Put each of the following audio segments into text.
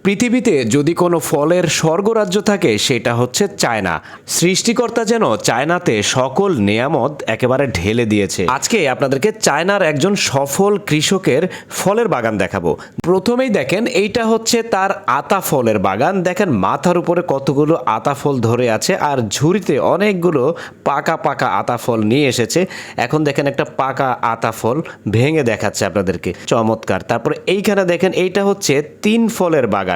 পৃথিবীতে যদি কোনো ফলের স্বর্গরাজ্য থাকে সেটা হচ্ছে চায়না। সৃষ্টিকর্তা যেন চায়নাতে সকল নেয়ামত একেবারে ঢেলে দিয়েছে। আজকে আপনাদেরকে চায়নার একজন সফল কৃষকের ফলের বাগান দেখাবো। প্রথমেই দেখেন এইটা হচ্ছে তার আতা ফলের বাগান। দেখেন মাথার উপরে কতগুলো আতা ফল ধরে আছে আর ঝুড়িতে অনেকগুলো পাকা পাকা আতা ফল নিয়ে এসেছে। এখন দেখেন একটা পাকা আতা ফল ভেঙে দেখাচ্ছে আপনাদেরকে, চমৎকার। তারপরে এইখানে দেখেন এইটা হচ্ছে 3 ফলের বাগান।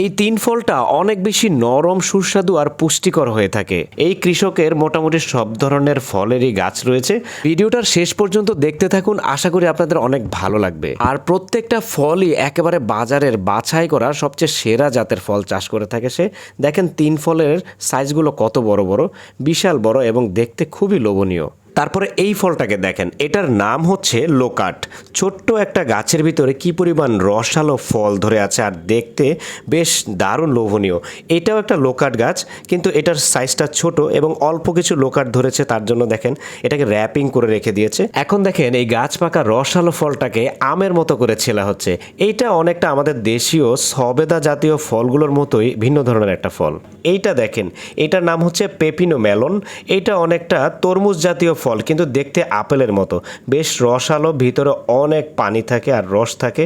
এই 3 ফলটা অনেক বেশি নরম, সুস্বাদু আর পুষ্টিকর হয়ে থাকে। এই কৃষকের মোটামুটি সব ধরনের ফলেরই গাছ রয়েছে। ভিডিওটার শেষ পর্যন্ত দেখতে থাকুন, আশা করি আপনাদের অনেক ভালো লাগবে। আর প্রত্যেকটা ফলই একেবারে বাজারের বাছাই করা সবচেয়ে সেরা জাতের ফল চাষ করে থাকে সে। দেখেন 3 ফলের সাইজগুলো কত বড় বড়, বিশাল বড় এবং দেখতে খুবই লোভনীয়। তারপরে এই ফলটাকে দেখেন, এটার নাম হচ্ছে লোকাট। ছোট্ট একটা গাছের ভিতরে কি পরিমাণ রসালো ফল ধরে আছে আর দেখতে বেশ দারুণ লোভনীয়। এটাও একটা লোকাট গাছ, কিন্তু এটার সাইজটা ছোট এবং অল্প কিছু লোকাট ধরেছে, তার জন্য দেখেন এটাকে র্যাপিং করে রেখে দিয়েছে। এখন দেখেন এই গাছ পাকা রসালো ফলটাকে আমের মতো করে ছেলা হচ্ছে। এইটা অনেকটা আমাদের দেশীয় সবেদা জাতীয় ফলগুলোর মতোই ভিন্ন ধরনের একটা ফল। এইটা দেখেন, এটার নাম হচ্ছে পেপিনো মেলন। এইটা অনেকটা তরমুজ জাতীয় ফল, কিন্তু দেখতে আপেলের মতো, বেশ রসালো, ভিতরে অনেক পানি থাকে আর রস থাকে,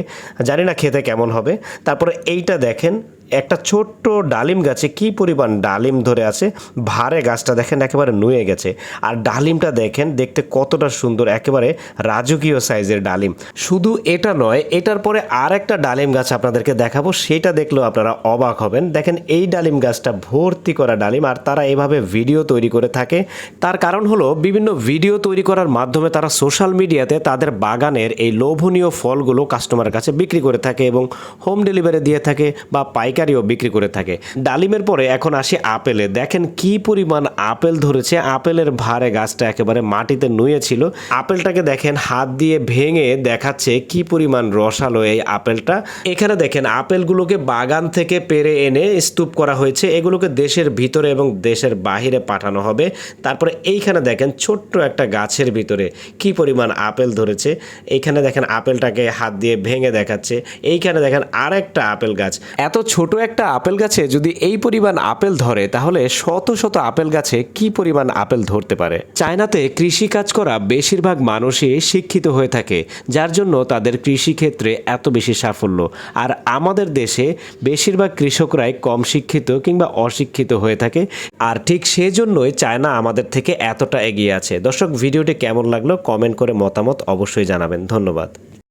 জানি না খেতে কেমন হবে। তারপরে এইটা দেখেন, একটা ছোট্ট ডালিম গাছে কি পরিমাণ ডালিম ধরে আছে, ভারে গাছটা দেখেন একেবারে নুয়ে গেছে। আর ডালিমটা দেখেন দেখতে কতটা সুন্দর, একেবারে রাজকীয় সাইজের ডালিম। শুধু এটা নয়, এটার পরে আর একটা ডালিম গাছ আপনাদেরকে দেখাবো, সেটা দেখলেও আপনারা অবাক হবেন। দেখেন এই ডালিম গাছটা ভর্তি করা ডালিম, আর তারা এভাবে ভিডিও তৈরি করে থাকে। তার কারণ হলো বিভিন্ন ভিডিও তৈরি করার মাধ্যমে তারা সোশ্যাল মিডিয়াতে তাদের বাগানের এই লোভনীয় ফলগুলো কাস্টমারের কাছে বিক্রি করে থাকে এবং হোম ডেলিভারি দিয়ে থাকে বা পাইকারিও বিক্রি করে থাকে। ডালিমের পরে এখন আসি আপেলে। দেখেন কি পরিমাণ আপেল ধরেছে, আপেলের ভারে গাছটা একেবারে মাটিতে নুয়ে ছিল। আপেলটাকে দেখেন হাত দিয়ে ভেঙে দেখাচ্ছে কি পরিমাণ রসালো এই আপেলটা। এখানে দেখেন আপেলগুলোকে বাগান থেকে পেড়ে এনে স্তূপ করা হয়েছে, এগুলোকে দেশের ভিতরে এবং দেশের বাহিরে পাঠানো হবে। তারপরে এইখানে দেখেন ছোট্ট একটা গাছের ভিতরে কি পরিমাণ আপেল ধরেছে। এইখানে দেখেন আপেলটাকে হাত দিয়ে ভেঙে দেখাচ্ছে। এইখানে দেখেন আরেকটা আপেল গাছ। এত ছোট একটা আপেল গাছে যদি এই পরিমাণ আপেল ধরে, তাহলে শত শত আপেল গাছে কি পরিমাণ আপেল ধরতে পারে। চায়নাতে কৃষি কাজ করা বেশিরভাগ মানুষই শিক্ষিত হয়ে থাকে, যার জন্য তাদের কৃষিক্ষেত্রে এত বেশি সাফল্য। আর আমাদের দেশে বেশিরভাগ কৃষকরাই কম শিক্ষিত কিংবা অশিক্ষিত হয়ে থাকে, আর ঠিক সেজন্যই চায়না আমাদের থেকে এতটা এগিয়ে আছে। দর্শক, ভিডিওটি কেমন লাগলো কমেন্ট করে মতামত অবশ্যই জানাবেন। ধন্যবাদ।